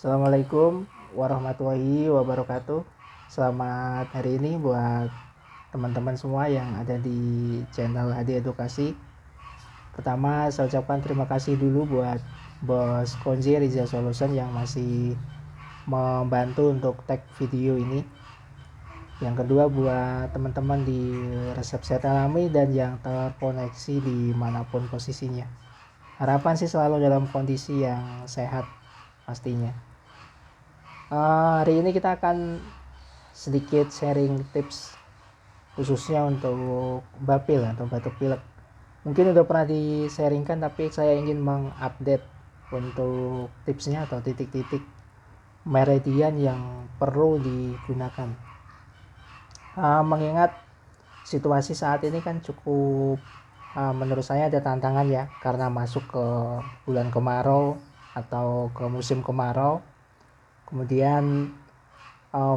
Assalamualaikum warahmatullahi wabarakatuh. Selamat hari ini buat teman-teman semua yang ada di channel Hadi Edukasi. Pertama, saya ucapkan terima kasih dulu buat Bos Konzi Riza Solution yang masih membantu untuk tag video ini. Yang kedua, buat teman-teman di resepsi alami dan yang terkoneksi dimanapun posisinya. Harapan sih selalu dalam kondisi yang sehat pastinya. Hari ini kita akan sedikit sharing tips khususnya untuk bapil atau batuk pilek. Mungkin udah pernah di-sharingkan, tapi saya ingin mengupdate untuk tipsnya atau titik-titik meridian yang perlu digunakan. Mengingat situasi saat ini kan cukup menurut saya ada tantangan ya, karena masuk ke bulan kemarau atau ke musim kemarau. Kemudian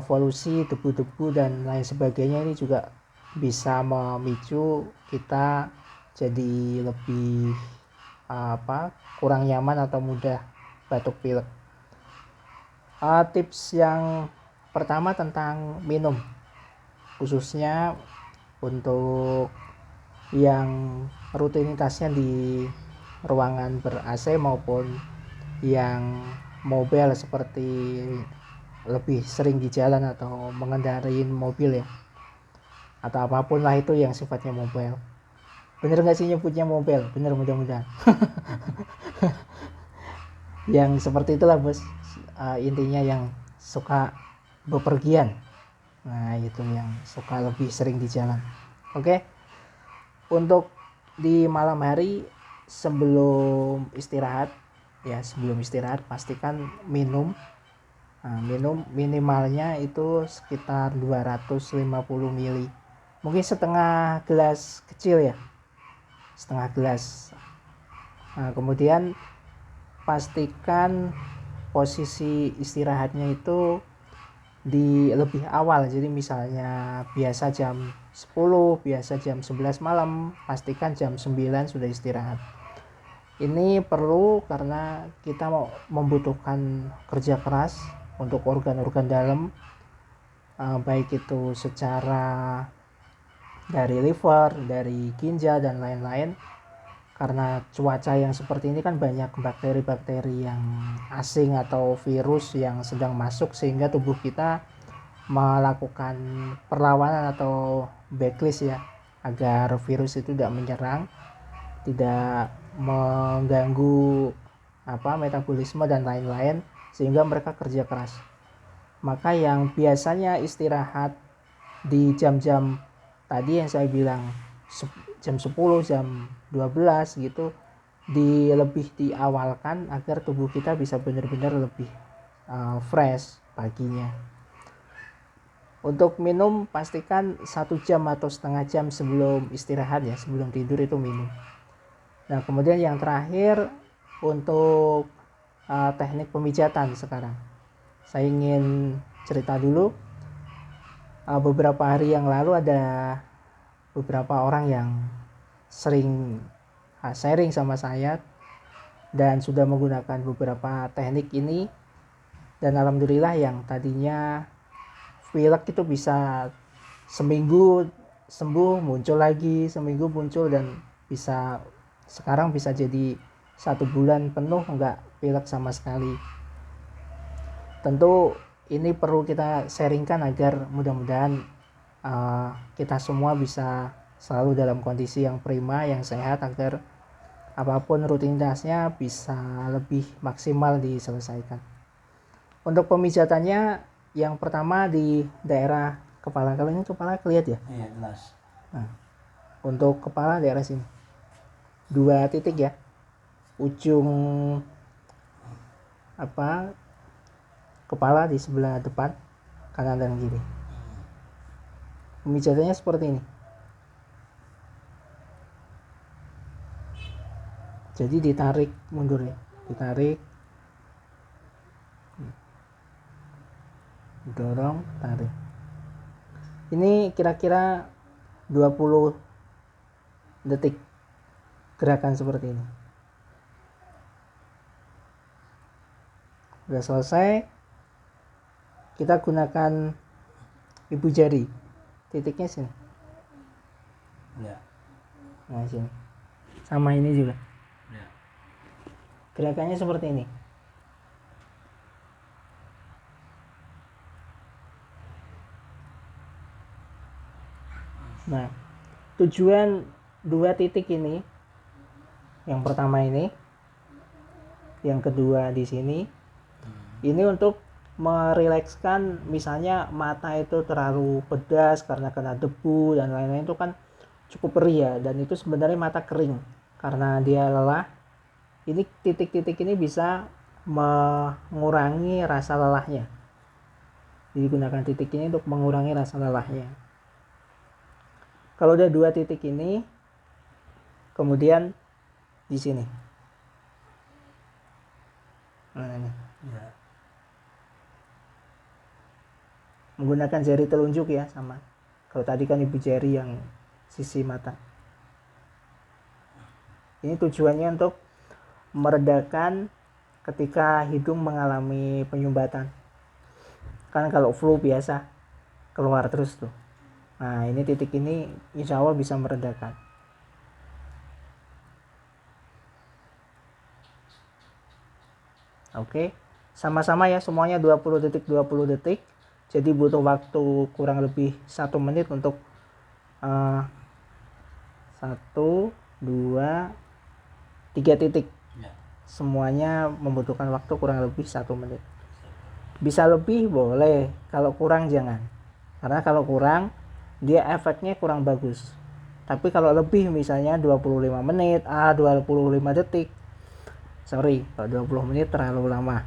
polusi, debu-debu dan lain sebagainya ini juga bisa memicu kita jadi lebih kurang nyaman atau mudah batuk pilek. Tips yang pertama tentang minum, khususnya untuk yang rutinitasnya di ruangan ber-AC maupun yang mobile seperti lebih sering di jalan atau mengendarai mobil ya, atau apapun lah itu yang sifatnya mobile. Bener nggak sih nyebutnya mobile? Bener, mudah-mudahan. Yang seperti itulah bos, intinya yang suka bepergian. Nah itu yang suka lebih sering di jalan. Oke. Untuk di malam hari sebelum istirahat pastikan minum. Minum minimalnya itu sekitar 250 ml, mungkin setengah gelas kecil ya, setengah gelas. Kemudian pastikan posisi istirahatnya itu di lebih awal, jadi misalnya biasa jam 10, biasa jam 11 malam, pastikan jam 9 sudah istirahat. Ini perlu karena kita mau membutuhkan kerja keras untuk organ-organ dalam, baik itu secara dari liver, dari ginjal dan lain-lain. Karena cuaca yang seperti ini kan banyak bakteri-bakteri yang asing atau virus yang sedang masuk, sehingga tubuh kita melakukan perlawanan atau backlist ya, agar virus itu tidak menyerang, tidak mengganggu metabolisme dan lain-lain, sehingga mereka kerja keras. Maka yang biasanya istirahat di jam-jam tadi yang saya bilang, jam 10, jam 12 gitu, lebih diawalkan agar tubuh kita bisa benar-benar lebih fresh paginya. Untuk minum pastikan 1 jam atau setengah jam sebelum istirahat ya, sebelum tidur itu minum. Nah kemudian yang terakhir untuk teknik pemijatan sekarang. Saya ingin cerita dulu. Beberapa hari yang lalu ada beberapa orang yang sering sharing sama saya dan sudah menggunakan beberapa teknik ini, dan alhamdulillah yang tadinya pilek itu bisa seminggu sembuh, muncul lagi, seminggu muncul, dan sekarang bisa jadi 1 bulan penuh enggak pilek sama sekali. Tentu ini perlu kita sharingkan agar mudah-mudahan kita semua bisa selalu dalam kondisi yang prima, yang sehat, agar apapun rutinitasnya bisa lebih maksimal diselesaikan. Untuk pemijatannya yang pertama di daerah kepala. Kalau ini kepala kelihatan ya? Iya jelas. Nah, untuk kepala daerah sini 2 titik ya, ujung kepala di sebelah depan, kanan dan kiri. Pemijatannya seperti ini. Jadi ditarik mundur ya, ditarik, dorong, tarik. Ini kira-kira 20 detik gerakan seperti ini. Udah selesai, kita gunakan ibu jari, titiknya sini. Ya. Nah sini, sama ini juga. Ya. Gerakannya seperti ini. Nah, tujuan dua titik ini, yang pertama ini, yang kedua di sini, ini untuk merilekskan, misalnya mata itu terlalu pedas karena kena debu dan lain-lain, itu kan cukup perih ya, dan itu sebenarnya mata kering karena dia lelah. Ini titik-titik ini bisa mengurangi rasa lelahnya. Jadi gunakan titik ini untuk mengurangi rasa lelahnya. Kalau udah dua titik ini, kemudian di sini. Nah, ini. Ya. Menggunakan jari telunjuk ya, sama. Kalau tadi kan ibu jari yang sisi mata. Ini tujuannya untuk meredakan ketika hidung mengalami penyumbatan. Kan kalau flu biasa keluar terus tuh. Nah, ini titik ini insya Allah bisa meredakan. Oke, sama-sama ya, semuanya 20 detik 20 detik. Jadi butuh waktu kurang lebih 1 menit untuk 1, 2, 3 titik. Ya. Semuanya membutuhkan waktu kurang lebih 1 menit. Bisa lebih boleh, kalau kurang jangan. Karena kalau kurang, dia efeknya kurang bagus. Tapi kalau lebih, misalnya 25 menit, 25 detik. Sorry, kalau 20 menit terlalu lama.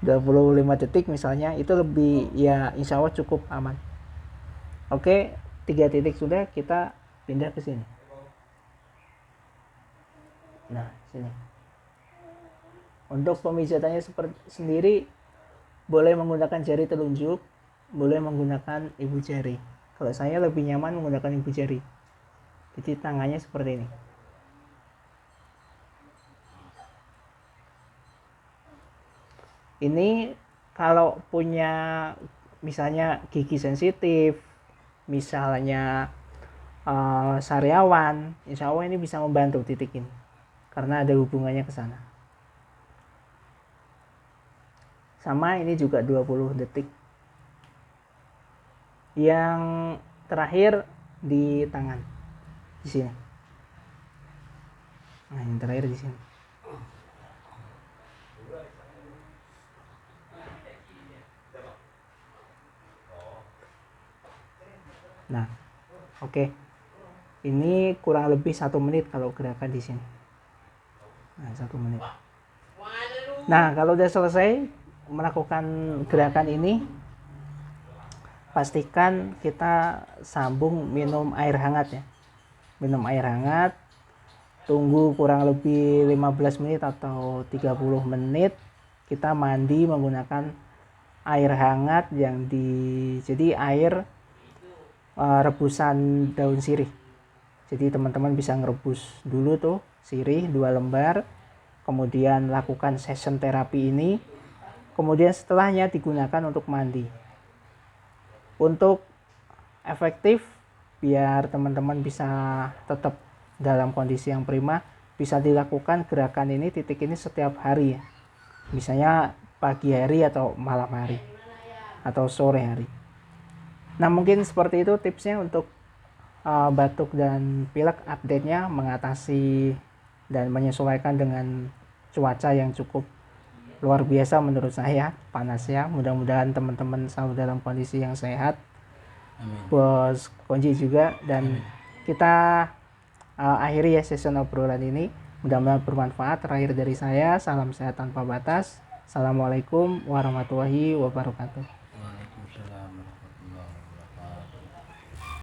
25 detik misalnya, itu lebih, ya insya Allah cukup aman. Oke, 3 titik sudah, kita pindah ke sini. Nah, sini. Untuk pemijatannya sendiri, boleh menggunakan jari telunjuk, boleh menggunakan ibu jari. Kalau saya lebih nyaman menggunakan ibu jari. Jadi tangannya seperti ini. Ini kalau punya misalnya gigi sensitif, misalnya sariawan, insya Allah ini bisa membantu titik ini. Karena ada hubungannya ke sana. Sama ini juga 20 detik. Yang terakhir di tangan, di sini. Nah, yang terakhir di sini. Nah, oke. Ini kurang lebih 1 menit kalau gerakan di sini. Nah, 1 menit. Nah, kalau udah selesai melakukan gerakan ini, pastikan kita sambung minum air hangat ya. Minum air hangat, tunggu kurang lebih 15 menit atau 30 menit. Kita mandi menggunakan air hangat yang jadi air rebusan daun sirih. Jadi teman-teman bisa ngerebus dulu tuh sirih 2 lembar, kemudian lakukan session terapi ini, kemudian setelahnya digunakan untuk mandi. Untuk efektif, biar teman-teman bisa tetap dalam kondisi yang prima, bisa dilakukan gerakan ini, titik ini setiap hari ya. Misalnya pagi hari atau malam hari atau sore hari. Nah, mungkin seperti itu tipsnya untuk batuk dan pilek, update-nya mengatasi dan menyesuaikan dengan cuaca yang cukup luar biasa menurut saya, panasnya. Mudah-mudahan teman-teman selalu dalam kondisi yang sehat. Amin. Bos Konji juga, dan kita akhiri ya session obrolan ini. Mudah-mudahan bermanfaat. Terakhir dari saya, salam sehat tanpa batas. Assalamualaikum warahmatullahi wabarakatuh.